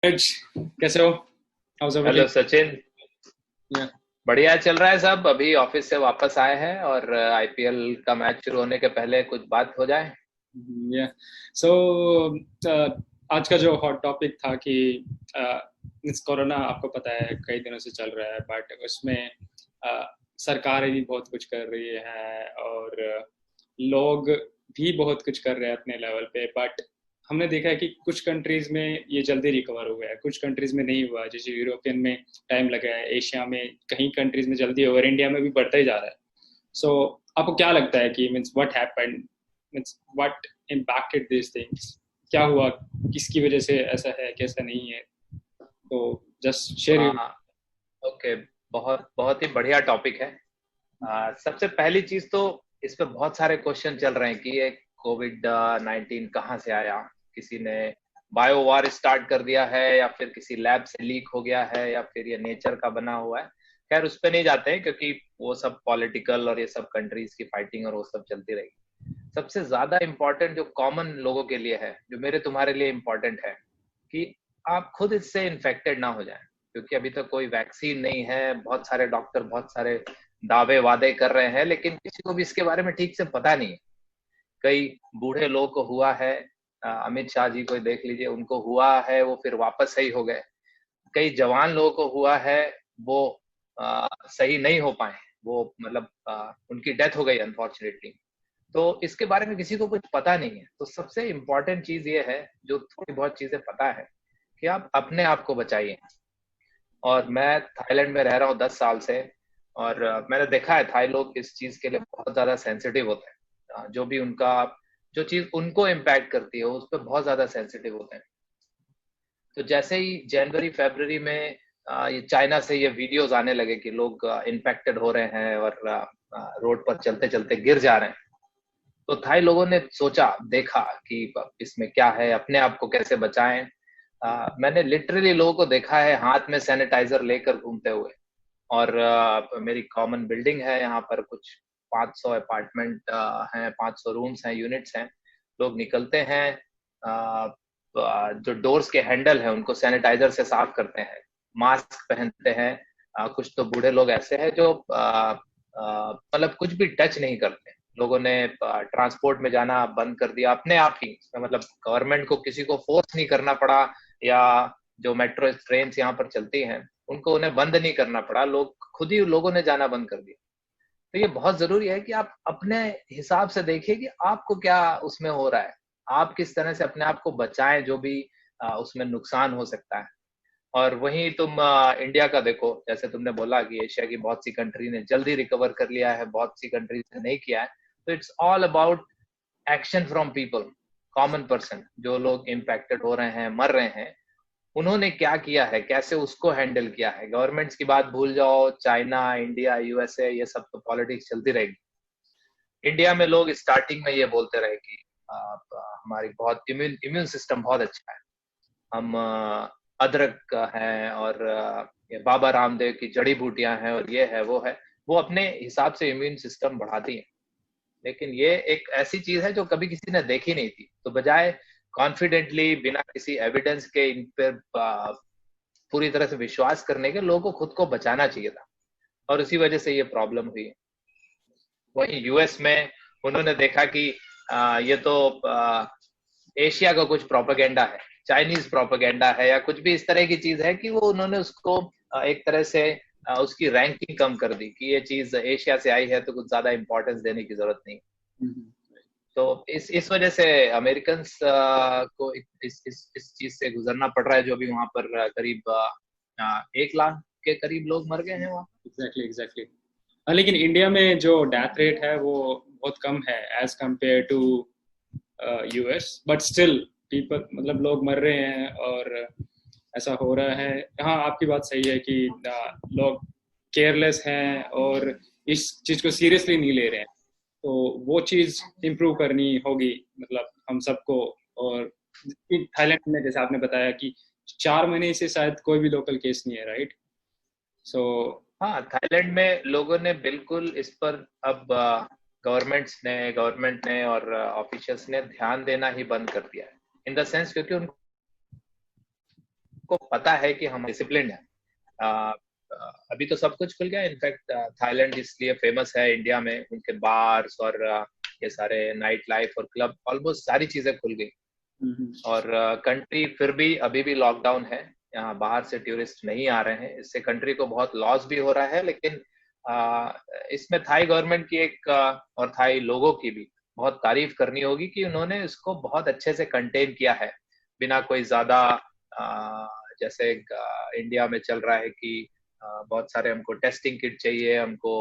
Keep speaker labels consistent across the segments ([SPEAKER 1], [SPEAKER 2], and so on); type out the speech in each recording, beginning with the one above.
[SPEAKER 1] नीरज, कैसे हो? How's
[SPEAKER 2] hello
[SPEAKER 1] everything?
[SPEAKER 2] Sachin.
[SPEAKER 1] या
[SPEAKER 2] बढ़िया चल रहा है सब। अभी ऑफिस से वापस आए हैं और आईपीएल का मैच शुरू होने के पहले कुछ बात हो जाए।
[SPEAKER 1] या सो आज का जो हॉट टॉपिक था कि इस कोरोना, आपको पता है कई दिनों से चल रहा है, बट उसमें uh, सरकारें भी बहुत कुछ कर रही है और लोग भी बहुत कुछ कर रहे हैं अपने लेवल पे। बट हमने देखा है कि कुछ कंट्रीज में ये जल्दी रिकवर हुआ है, कुछ कंट्रीज में नहीं हुआ। जैसे यूरोपियन में टाइम लगा है, एशिया में कहीं कंट्रीज में जल्दी हुआ, इंडिया में भी बढ़ता ही जा रहा है। सो आपको क्या लगता है कि means what happened, means what impacted this things? क्या हुआ, किसकी वजह से ऐसा है, कैसा नहीं है? तो जस्ट शेयर यू।
[SPEAKER 2] हाँ, ओके। बहुत बहुत ही बढ़िया टॉपिक है। सबसे पहली चीज तो इस पे बहुत सारे क्वेश्चन चल रहे हैं कि ये कोविड 19 कहाँ से आया। किसी ने बायो वार स्टार्ट कर दिया है या फिर किसी लैब से लीक हो गया है या फिर ये नेचर का बना हुआ है। खैर उस पे नहीं जाते हैं क्योंकि वो सब पॉलिटिकल और ये सब कंट्रीज की फाइटिंग और वो सब चलती रहेगी। सबसे ज्यादा इम्पोर्टेंट जो कॉमन लोगों के लिए है, जो मेरे तुम्हारे लिए इम्पोर्टेंट है, कि आप खुद इससे इन्फेक्टेड ना हो जाएं। क्योंकि अभी तक कोई वैक्सीन नहीं है। बहुत सारे डॉक्टर बहुत सारे दावे वादे कर रहे हैं लेकिन किसी को भी इसके बारे में ठीक से पता नहीं है। कई बूढ़े लोगों को हुआ है। अमित शाह जी को देख लीजिए, उनको हुआ है वो फिर वापस सही हो गए। कई जवान लोगों को हुआ है, वो सही नहीं हो पाए। वो मतलब उनकी डेथ हो गई अनफॉर्चुनेटली। तो इसके बारे में किसी को कुछ पता नहीं है। तो सबसे इम्पोर्टेंट चीज ये है, जो थोड़ी बहुत चीजें पता है, कि आप अपने आप को बचाइए। और मैं थाईलैंड में रह रहा हूँ 10 साल से। और मैंने देखा है थाई लोग इस चीज के लिए बहुत ज्यादा सेंसिटिव होते हैं। जो भी उनका, जो चीज उनको इम्पैक्ट करती है उस पर बहुत ज्यादा सेंसिटिव होते हैं। तो जैसे ही जनवरी फरवरी में ये चाइना से ये वीडियोस आने लगे कि लोग इन्फेक्टेड हो रहे हैं और रोड पर चलते चलते गिर जा रहे हैं, तो थाई लोगों ने सोचा, देखा कि इसमें क्या है, अपने आप को कैसे बचाएं। मैंने लिटरली लोगों को देखा है हाथ में सैनिटाइजर लेकर घूमते हुए। और मेरी कॉमन बिल्डिंग है यहाँ पर, कुछ 500 अपार्टमेंट हैं, 500 रूम्स हैं, यूनिट्स हैं। लोग निकलते हैं, जो डोर्स के हैंडल है उनको सैनिटाइजर से साफ करते हैं, मास्क पहनते हैं। कुछ तो बूढ़े लोग ऐसे हैं जो मतलब कुछ भी टच नहीं करते। लोगों ने ट्रांसपोर्ट में जाना बंद कर दिया अपने आप ही। मतलब गवर्नमेंट को किसी को फोर्स नहीं करना पड़ा, या जो मेट्रो ट्रेन यहाँ पर चलती हैं उनको उन्हें बंद नहीं करना पड़ा, लोग खुद ही लोगों ने जाना बंद कर दिया। तो ये बहुत जरूरी है कि आप अपने हिसाब से देखिए कि आपको क्या उसमें हो रहा है। आप किस तरह से अपने आप को बचाएं, जो भी उसमें नुकसान हो सकता है। और वहीं तुम इंडिया का देखो, जैसे तुमने बोला कि एशिया की बहुत सी कंट्री ने जल्दी रिकवर कर लिया है, बहुत सी कंट्रीज ने नहीं किया है। तो it's all about action from people, common person. जो लोग इम्पैक्टेड हो रहे हैं, मर रहे हैं, उन्होंने क्या किया है, कैसे उसको हैंडल किया है। गवर्नमेंट्स की बात भूल जाओ, चाइना, इंडिया, यूएसए, ये सब तो पॉलिटिक्स चलती रहेगी। इंडिया में लोग स्टार्टिंग में ये बोलते रहे कि हमारी बहुत इम्यून इम्यून सिस्टम बहुत अच्छा है। हम अदरक हैं और ये बाबा रामदेव की जड़ी बूटियां हैं और ये है वो है। वो अपने हिसाब से इम्यून सिस्टम बढ़ाती हैं। लेकिन ये एक ऐसी चीज है जो कभी किसी ने देखी नहीं थी। तो बजाय कॉन्फिडेंटली बिना किसी एविडेंस के इन पर पूरी तरह से विश्वास करने के, लोगों को खुद को बचाना चाहिए था। और उसी वजह से ये प्रॉब्लम हुई है। वहीं यूएस में उन्होंने देखा कि ये तो एशिया का कुछ प्रोपेगेंडा है, चाइनीज प्रोपेगेंडा है, या कुछ भी इस तरह की चीज है, कि वो उन्होंने उसको एक तरह से उसकी रैंकिंग कम कर दी कि ये चीज एशिया से आई है तो कुछ ज्यादा इंपॉर्टेंस देने की जरूरत नहीं। तो इस वजह से अमेरिकन को इस चीज से गुजरना पड़ रहा है। जो भी वहां पर करीब 1 लाख के करीब लोग मर गए हैं वहाँ।
[SPEAKER 1] Exactly, exactly. लेकिन इंडिया में जो डेथ रेट है वो बहुत कम है as compare to US, but still people, मतलब लोग मर रहे हैं और ऐसा हो रहा है। हाँ, आपकी बात सही है कि लोग केयरलेस हैं और इस चीज को सीरियसली नहीं ले रहे हैं। तो वो चीज इम्प्रूव करनी होगी, मतलब हम सबको। और थाईलैंड में जैसे आपने बताया कि 4 महीने से शायद कोई भी लोकल केस नहीं है, राइट? सो
[SPEAKER 2] हाँ, थाईलैंड में लोगों ने बिल्कुल इस पर अब गवर्नमेंट ने और ऑफिशियल्स ने ध्यान देना ही बंद कर दिया है। इन द सेंस, क्योंकि उनको पता है कि हम डिसिप्लिन है। अभी तो सब कुछ खुल गया। इनफैक्ट थाईलैंड इसलिए फेमस है इंडिया में, उनके बार्स और ये सारे नाइट लाइफ और क्लब, ऑलमोस्ट सारी चीजें खुल गई। और कंट्री फिर भी अभी भी लॉकडाउन है, यहाँ बाहर से टूरिस्ट नहीं आ रहे हैं। इससे कंट्री को बहुत लॉस भी हो रहा है, लेकिन इसमें थाई गवर्नमेंट की और थाई लोगों की भी बहुत तारीफ करनी होगी कि उन्होंने इसको बहुत अच्छे से कंटेन किया है, बिना कोई ज्यादा जैसे इंडिया में चल रहा है कि बहुत सारे हमको टेस्टिंग किट चाहिए, हमको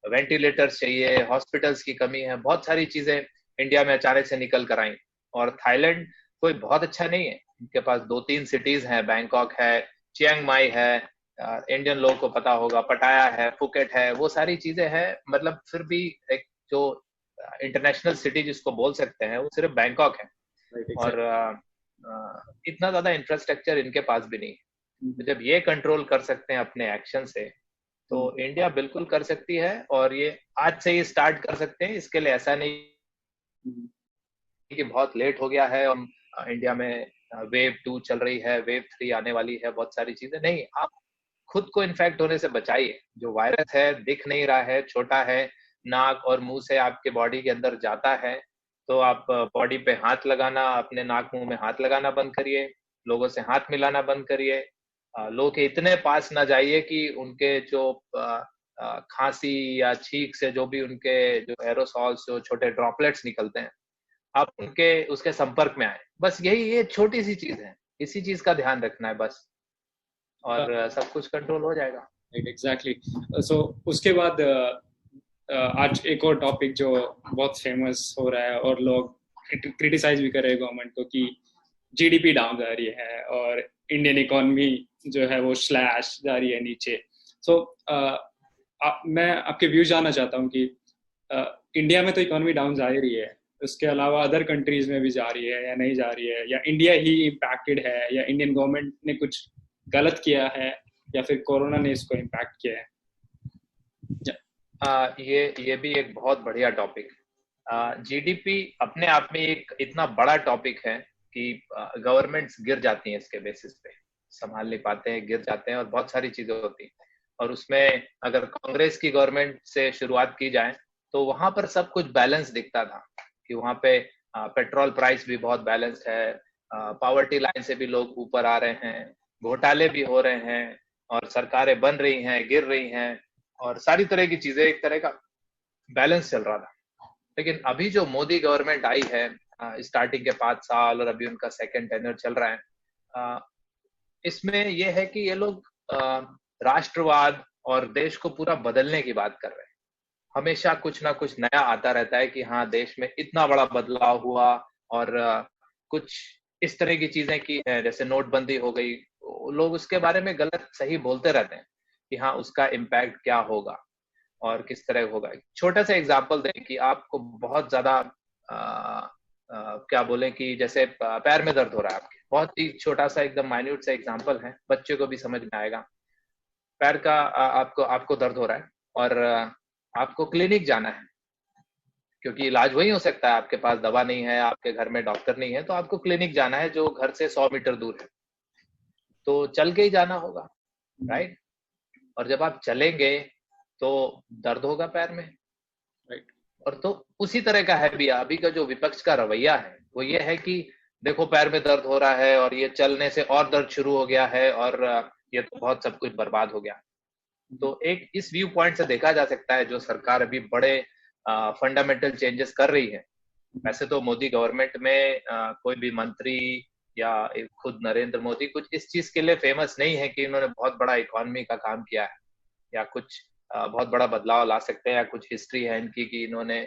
[SPEAKER 2] वेंटिलेटर्स चाहिए, हॉस्पिटल्स की कमी है, बहुत सारी चीजें इंडिया में अचानक से निकल कर आई। और थाईलैंड कोई बहुत अच्छा नहीं है, उनके पास 2-3 सिटीज हैं, बैंकॉक है, चियांग माई है, इंडियन लोगों को पता होगा, पटाया है, फुकेट है, वो सारी चीजें हैं। मतलब फिर भी एक जो इंटरनेशनल सिटी जिसको बोल सकते हैं वो सिर्फ बैंकॉक है। और इतना ज्यादा इंफ्रास्ट्रक्चर इनके पास भी नहीं है। जब ये कंट्रोल कर सकते हैं अपने एक्शन से, तो इंडिया बिल्कुल कर सकती है। और ये आज से ही स्टार्ट कर सकते हैं। इसके लिए ऐसा नहीं कि बहुत लेट हो गया है और इंडिया में वेव 2 चल रही है, वेव 3 आने वाली है, बहुत सारी चीजें नहीं। आप खुद को इन्फेक्ट होने से बचाइए। जो वायरस है दिख नहीं रहा है, छोटा है, नाक और मुंह से आपके बॉडी के अंदर जाता है, तो आप बॉडी पे हाथ लगाना, अपने नाक मुंह में हाथ लगाना बंद करिए, लोगों से हाथ मिलाना बंद करिए, लोगों के इतने पास ना जाइए कि उनके जो खांसी या छींक से जो भी उनके जो एरोसॉल्स, जो छोटे ड्रॉपलेट्स निकलते हैं, आप उनके उसके संपर्क में आए। बस यही, ये छोटी सी चीज है, इसी चीज का ध्यान रखना है बस, और सब कुछ कंट्रोल हो जाएगा।
[SPEAKER 1] एग्जैक्टली। सो उसके बाद आज एक और टॉपिक जो बहुत फेमस हो रहा है और लोग क्रिटिसाइज भी कर रहे हैं गवर्नमेंट को कि जीडीपी डाउन जा रही है और इंडियन इकोनॉमी जो है वो स्लैश जा रही है नीचे। सो मैं आपके व्यू जानना चाहता हूँ कि इंडिया में तो इकोनॉमी डाउन जा ही रही है, उसके अलावा अदर कंट्रीज में भी जा रही है या नहीं जा रही है, या इंडिया ही इम्पैक्टेड है, या इंडियन गवर्नमेंट ने कुछ गलत किया है, या फिर कोरोना ने इसको इम्पैक्ट किया है?
[SPEAKER 2] ये भी एक बहुत बढ़िया टॉपिक। जीडीपी अपने आप में एक इतना बड़ा टॉपिक है कि गवर्नमेंट्स गिर जाती हैं इसके बेसिस पे, संभाल नहीं पाते हैं, गिर जाते हैं, और बहुत सारी चीजें होती हैं। और उसमें अगर कांग्रेस की गवर्नमेंट से शुरुआत की जाए तो वहां पर सब कुछ बैलेंस दिखता था कि वहां पे पेट्रोल प्राइस भी बहुत बैलेंस्ड है, पावर्टी लाइन से भी लोग ऊपर आ रहे हैं, घोटाले भी हो रहे हैं, और सरकारें बन रही हैं, गिर रही हैं, और सारी तरह की चीजें, एक तरह का बैलेंस चल रहा था। लेकिन अभी जो मोदी गवर्नमेंट आई है, स्टार्टिंग के 5 साल और अभी उनका सेकंड टेन्योर चल रहा है, इसमें यह है कि ये लोग राष्ट्रवाद और देश को पूरा बदलने की बात कर रहे हैं। हमेशा कुछ ना कुछ नया आता रहता है कि हाँ देश में इतना बड़ा बदलाव हुआ, और कुछ इस तरह की चीजें की है, जैसे नोटबंदी हो गई, लोग उसके बारे में गलत सही बोलते रहते हैं कि हाँ उसका इम्पैक्ट क्या होगा और किस तरह होगा। छोटा सा एग्जांपल दें कि आपको बहुत ज्यादा क्या बोले कि जैसे पैर में दर्द हो रहा है आपके, बहुत ही छोटा सा एकदम माइन्यूट सा एग्जांपल है, बच्चे को भी समझ में आएगा। पैर का आपको दर्द हो रहा है और आपको क्लिनिक जाना है, क्योंकि इलाज वही हो सकता है, आपके पास दवा नहीं है, आपके घर में डॉक्टर नहीं है, तो आपको क्लिनिक जाना है जो घर से 100 मीटर दूर है, तो चल के ही जाना होगा, राइट। और जब आप चलेंगे तो दर्द होगा पैर में, राइट। और तो उसी तरह का है भी अभी का जो विपक्ष का रवैया है, वो ये है कि देखो पैर में दर्द हो रहा है और ये चलने से और दर्द शुरू हो गया है, और ये तो बहुत सब कुछ बर्बाद हो गया। तो एक इस व्यू पॉइंट से देखा जा सकता है जो सरकार अभी बड़े फंडामेंटल चेंजेस कर रही है। वैसे तो मोदी गवर्नमेंट में कोई भी मंत्री या खुद नरेंद्र मोदी कुछ इस चीज के लिए फेमस नहीं है कि इन्होंने बहुत बड़ा इकोनॉमी का काम किया है या कुछ बहुत बड़ा बदलाव ला सकते हैं, या कुछ हिस्ट्री है इनकी कि इन्होंने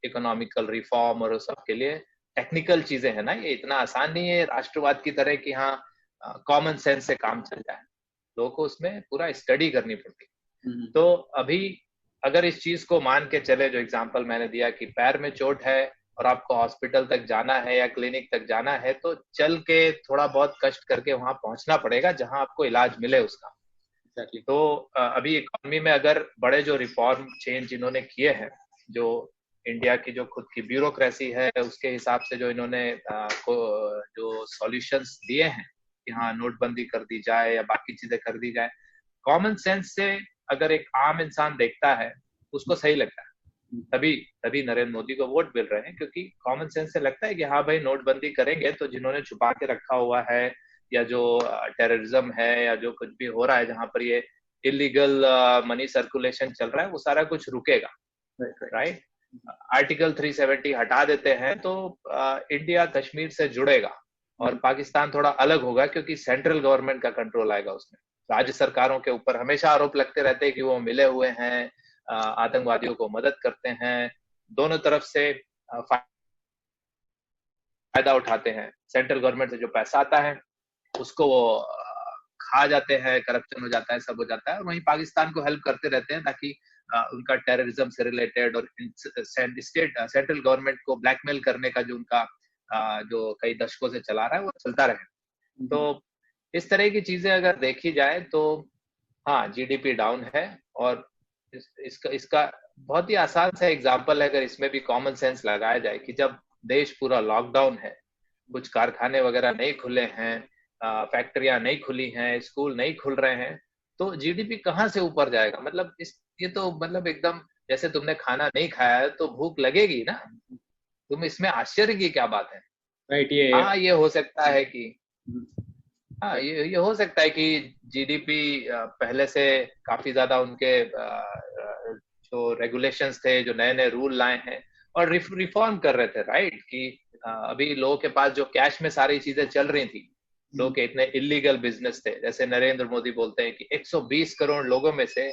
[SPEAKER 2] इकोनॉमिकल रिफॉर्म और उस सब के लिए टेक्निकल चीजें है ना, ये इतना आसान नहीं है राष्ट्रवाद की तरह कि हाँ कॉमन सेंस से काम चल जाए, लोगों को उसमें पूरा स्टडी करनी पड़ती। तो अभी अगर इस चीज को मान के चले, जो एग्जांपल मैंने दिया कि पैर में चोट है और आपको हॉस्पिटल तक जाना है या क्लिनिक तक जाना है, तो चल के थोड़ा बहुत कष्ट करके वहां पहुंचना पड़ेगा जहां आपको इलाज मिले उसका। तो अभी इकोनॉमी में अगर बड़े जो रिफॉर्म चेंज इन्होंने किए हैं, जो इंडिया की जो खुद की ब्यूरोक्रेसी है उसके हिसाब से जो इन्होंने जो सॉल्यूशंस दिए हैं, कि हाँ नोटबंदी कर दी जाए या बाकी चीजें कर दी जाए। कॉमन सेंस से अगर एक आम इंसान देखता है उसको सही लगता है, तभी तभी नरेंद्र मोदी को वोट मिल रहे हैं, क्योंकि कॉमन सेंस से लगता है कि हाँ भाई नोटबंदी करेंगे तो जिन्होंने छुपा के रखा हुआ है या जो टेररिज्म है या जो कुछ भी हो रहा है जहां पर ये इलीगल मनी सर्कुलेशन चल रहा है वो सारा कुछ रुकेगा, राइट। आर्टिकल 370 हटा देते हैं तो इंडिया कश्मीर से जुड़ेगा और पाकिस्तान थोड़ा अलग होगा, क्योंकि सेंट्रल गवर्नमेंट का कंट्रोल आएगा उसमें। राज्य सरकारों के ऊपर हमेशा आरोप लगते रहते हैं कि वो मिले हुए हैं, आतंकवादियों को मदद करते हैं, दोनों तरफ से फायदा उठाते हैं। सेंट्रल गवर्नमेंट से जो पैसा आता है उसको वो खा जाते हैं, करप्शन हो जाता है, सब हो जाता है, और वहीं पाकिस्तान को हेल्प करते रहते हैं ताकि उनका टेररिज्म से रिलेटेड और सेंट्रल गवर्नमेंट को ब्लैकमेल करने का जो उनका जो कई दशकों से चला रहा है वो चलता रहे। तो इस तरह की चीजें अगर देखी जाए तो हाँ जीडीपी डाउन है, और इसका बहुत ही आसान सा एग्जांपल है, अगर इसमें भी कॉमन सेंस लगाया जाए कि जब देश पूरा लॉकडाउन है, कुछ कारखाने वगैरह नहीं खुले हैं, फैक्ट्रियां नहीं खुली हैं, स्कूल नहीं खुल रहे हैं, तो जीडीपी कहाँ से ऊपर जाएगा? मतलब ये तो मतलब एकदम जैसे तुमने खाना नहीं खाया है तो भूख लगेगी ना, तुम इसमें आश्चर्य की क्या बात है?
[SPEAKER 1] राइट। ये
[SPEAKER 2] हाँ ये हो सकता है कि हाँ ये हो सकता है कि जीडीपी पहले से काफी ज्यादा उनके जो रेगुलेशंस थे, जो नए नए रूल लाए हैं और रिफॉर्म कर रहे थे, राइट, कि अभी लोगों के पास जो कैश में सारी चीजें चल रही थी, लोग के इतने इलीगल बिजनेस थे, जैसे नरेंद्र मोदी बोलते हैं कि 120 करोड़ लोगों में से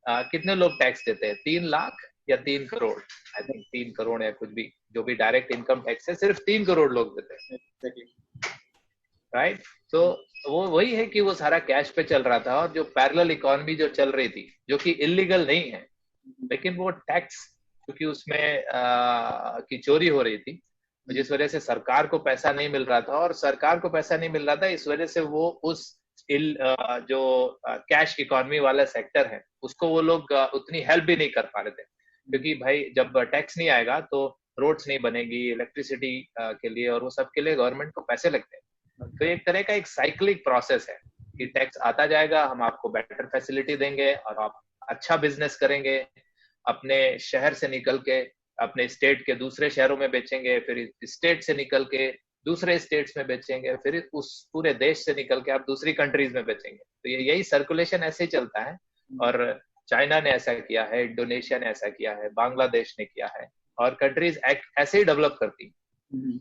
[SPEAKER 2] कितने लोग टैक्स देते हैं? 3 लाख या 3 करोड़, आई थिंक 3 करोड़ या कुछ भी, जो भी डायरेक्ट इनकम टैक्स है सिर्फ 3 करोड़ लोग देते हैं, राइट। तो वो वही है कि वो सारा कैश पे चल रहा था, और जो पैरेलल इकोनॉमी जो चल रही थी जो कि इलीगल नहीं है, लेकिन वो टैक्स क्योंकि उसमें की चोरी हो रही थी, जिस वजह से सरकार को पैसा नहीं मिल रहा था, और सरकार को पैसा नहीं मिल रहा था इस वजह से वो उस जो कैश इकोनॉमी वाला सेक्टर है उसको वो लोग उतनी हेल्प भी नहीं कर पा रहे थे, क्योंकि भाई जब टैक्स नहीं आएगा तो रोड्स नहीं बनेगी इलेक्ट्रिसिटी के लिए, और वो सब के लिए गवर्नमेंट को पैसे लगते हैं। तो एक तरह का एक साइक्लिक प्रोसेस है कि टैक्स आता जाएगा, हम आपको बेटर फैसिलिटी देंगे और आप अच्छा बिजनेस करेंगे, अपने शहर से निकल के अपने स्टेट के दूसरे शहरों में बेचेंगे, फिर स्टेट से निकल के दूसरे स्टेट्स में बेचेंगे, फिर उस पूरे देश से निकल के आप दूसरी कंट्रीज में बेचेंगे। तो यही सर्कुलेशन ऐसे ही चलता है, और चाइना ने ऐसा किया है, इंडोनेशिया ने ऐसा किया है, बांग्लादेश ने किया है, और कंट्रीज ऐसे ही डेवलप करती।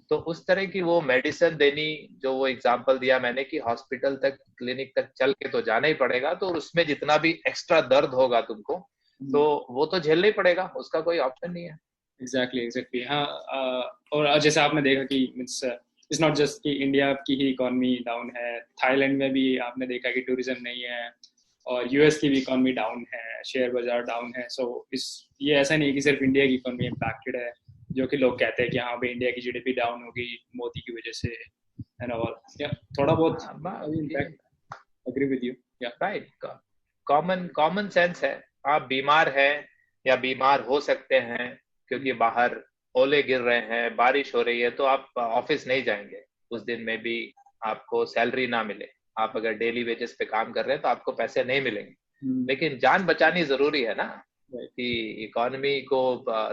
[SPEAKER 2] तो उस तरह की वो मेडिसिन देनी, जो वो एग्जांपल दिया मैंने कि हॉस्पिटल तक क्लिनिक तक चल के तो जाना ही पड़ेगा, तो उसमें जितना भी एक्स्ट्रा दर्द होगा तुमको तो वो तो झेलना ही पड़ेगा, उसका कोई ऑप्शन नहीं है।
[SPEAKER 1] एग्जैक्टली हाँ। और जैसे आपने देखा कि इट्स नॉट जस्ट कि इंडिया की ही इकोनॉमी डाउन है, थाईलैंड में भी आपने देखा कि टूरिज्म नहीं है, और यूएस की भी इकोनॉमी डाउन है, शेयर बाजार डाउन है। सो ये ऐसा नहीं है कि सिर्फ इंडिया की इकोनॉमी इम्पैक्टेड है, जो कि लोग कहते हैं कि हाँ भाई इंडिया की जीडीपी डाउन होगी मोदी की वजह से एंड ऑल। थोड़ा बहुत impact, agree with you,
[SPEAKER 2] right. Common sense है, आप बीमार हैं या बीमार हो सकते हैं क्योंकि बाहर ओले गिर रहे हैं, बारिश हो रही है, तो आप ऑफिस नहीं जाएंगे, उस दिन में भी आपको सैलरी ना मिले, आप अगर डेली वेजेस पे काम कर रहे हैं तो आपको पैसे नहीं मिलेंगे, लेकिन जान बचानी जरूरी है ना, कि इकोनॉमी को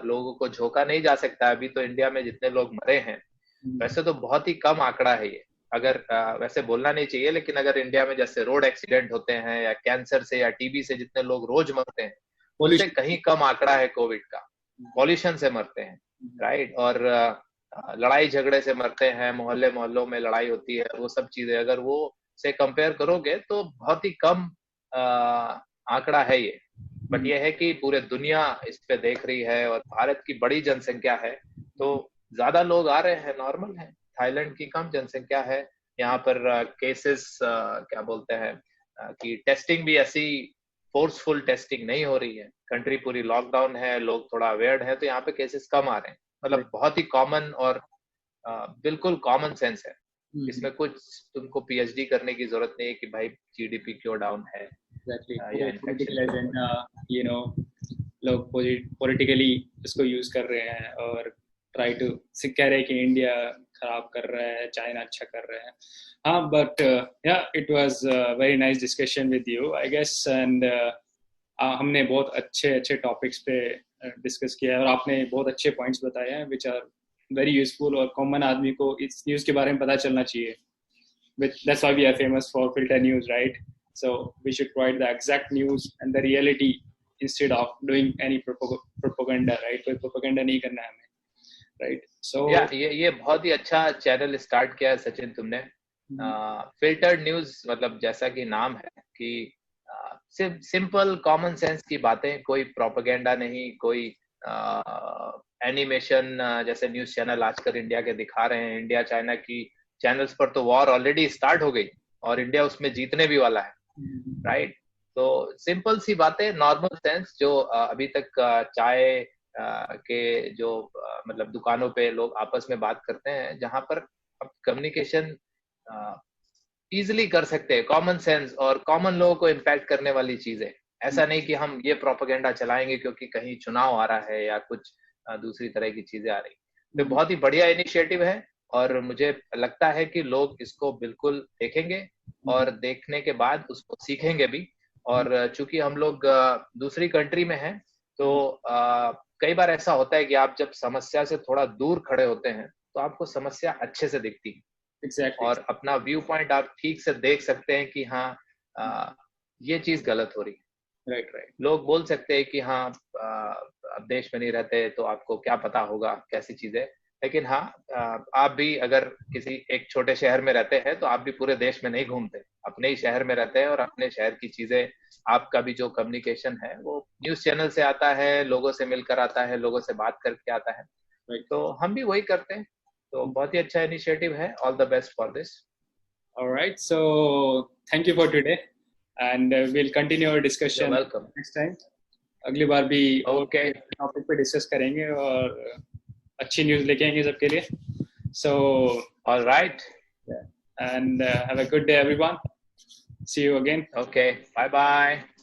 [SPEAKER 2] लोगों को झोंका नहीं जा सकता। अभी तो इंडिया में जितने लोग मरे हैं, वैसे तो बहुत ही कम आंकड़ा है ये, अगर वैसे बोलना नहीं चाहिए, लेकिन अगर इंडिया में जैसे रोड एक्सीडेंट होते हैं या कैंसर से या टीबी से जितने लोग रोज मरते हैं, उससे कहीं कम आंकड़ा है कोविड का। पॉल्यूशन से मरते हैं, राइट, और लड़ाई झगड़े से मरते हैं, मोहल्ले मोहल्लों में लड़ाई होती है, वो सब चीजें अगर वो से कंपेयर करोगे तो बहुत ही कम आंकड़ा है ये। बट ये है कि पूरे दुनिया इस पे देख रही है, और भारत की बड़ी जनसंख्या है तो ज्यादा लोग आ रहे हैं, नॉर्मल है। थाईलैंड की कम जनसंख्या है, यहाँ पर केसेस क्या बोलते हैं कि टेस्टिंग भी ऐसी फोर्सफुल टेस्टिंग नहीं हो रही है, कंट्री पूरी लॉकडाउन है, लोग थोड़ा अवेयर्ड है, तो यहाँ पे केसेस कम आ रहे हैं। मतलब बहुत ही कॉमन और बिल्कुल कॉमन सेंस है, इसमें कुछ तुमको पीएचडी करने की जरूरत नहीं है कि भाई जीडीपी क्यों डाउन है।
[SPEAKER 1] यू नो लोग पॉलिटिकली इसको यूज कर रहे हैं और ट्राई टू कह रहे हैं कि इंडिया खराब कर रहा है, चाइना अच्छा कर रहा है. हाँ, but yeah it was very nice discussion with you I guess. And हमने बहुत अच्छे अच्छे टॉपिक्स पे डिस्कस किया है, और आपने बहुत अच्छे पॉइंट्स बताए हैं विच आर वेरी यूजफुल, और कॉमन आदमी को इस न्यूज़ के बारे में पता चलना चाहिए. That's why we are famous for filter news, right? So we should provide the exact news and the reality instead of doing any propaganda, right? कोई propaganda नहीं करना है हमें, right? So
[SPEAKER 2] ये बहुत ही अच्छा चैनल स्टार्ट किया है सचिन तुमने. फिल्टर्ड न्यूज मतलब जैसा कि नाम है कि सिंपल कॉमन सेंस की बातें, कोई प्रोपेगेंडा नहीं, कोई एनिमेशन जैसे न्यूज चैनल आजकल इंडिया के दिखा रहे हैं. इंडिया चाइना की चैनल्स पर तो वॉर ऑलरेडी स्टार्ट हो गई और इंडिया उसमें जीतने भी वाला है, राइट? तो सिंपल सी बातें, नॉर्मल सेंस, जो अभी तक चाय के जो मतलब दुकानों पे लोग आपस में बात करते हैं, जहां पर आप कम्युनिकेशन इजिली कर सकते हैं, कॉमन सेंस और कॉमन लोगों को इम्पैक्ट करने वाली चीजें. ऐसा नहीं कि हम ये प्रोपेगेंडा चलाएंगे क्योंकि कहीं चुनाव आ रहा है या कुछ दूसरी तरह की चीजें आ रही. तो बहुत ही बढ़िया इनिशिएटिव है और मुझे लगता है कि लोग इसको बिल्कुल देखेंगे और देखने के बाद उसको सीखेंगे भी. और चूंकि हम लोग दूसरी कंट्री में हैं, तो कई बार ऐसा होता है कि आप जब समस्या से थोड़ा दूर खड़े होते हैं तो आपको समस्या अच्छे से दिखती है.
[SPEAKER 1] exactly.
[SPEAKER 2] और अपना व्यू पॉइंट आप ठीक से देख सकते हैं कि हाँ ये चीज गलत हो रही है.
[SPEAKER 1] राइट.
[SPEAKER 2] लोग बोल सकते हैं कि हाँ अब देश में नहीं रहते तो आपको क्या पता होगा कैसी चीजें, लेकिन हाँ आप भी अगर किसी एक छोटे शहर में रहते हैं तो आप भी पूरे देश में नहीं घूमते, अपने ही शहर में रहते हैं और अपने शहर की चीजें, आपका भी जो कम्युनिकेशन है वो न्यूज चैनल से आता है, लोगों से मिलकर आता है, लोगों से बात करके आता है. तो हम भी वही करते हैं. तो बहुत ही अच्छा इनिशिएटिव है. All the best for this.
[SPEAKER 1] Alright, so thank you for today and we'll continue our discussion next time. अगली बार भी
[SPEAKER 2] okay.
[SPEAKER 1] टॉपिक पे डिस्कस करेंगे और अच्छी न्यूज़ लेके आएंगे सबके लिए. So
[SPEAKER 2] all right,
[SPEAKER 1] and have a good day everyone. See you again.
[SPEAKER 2] Okay, bye bye.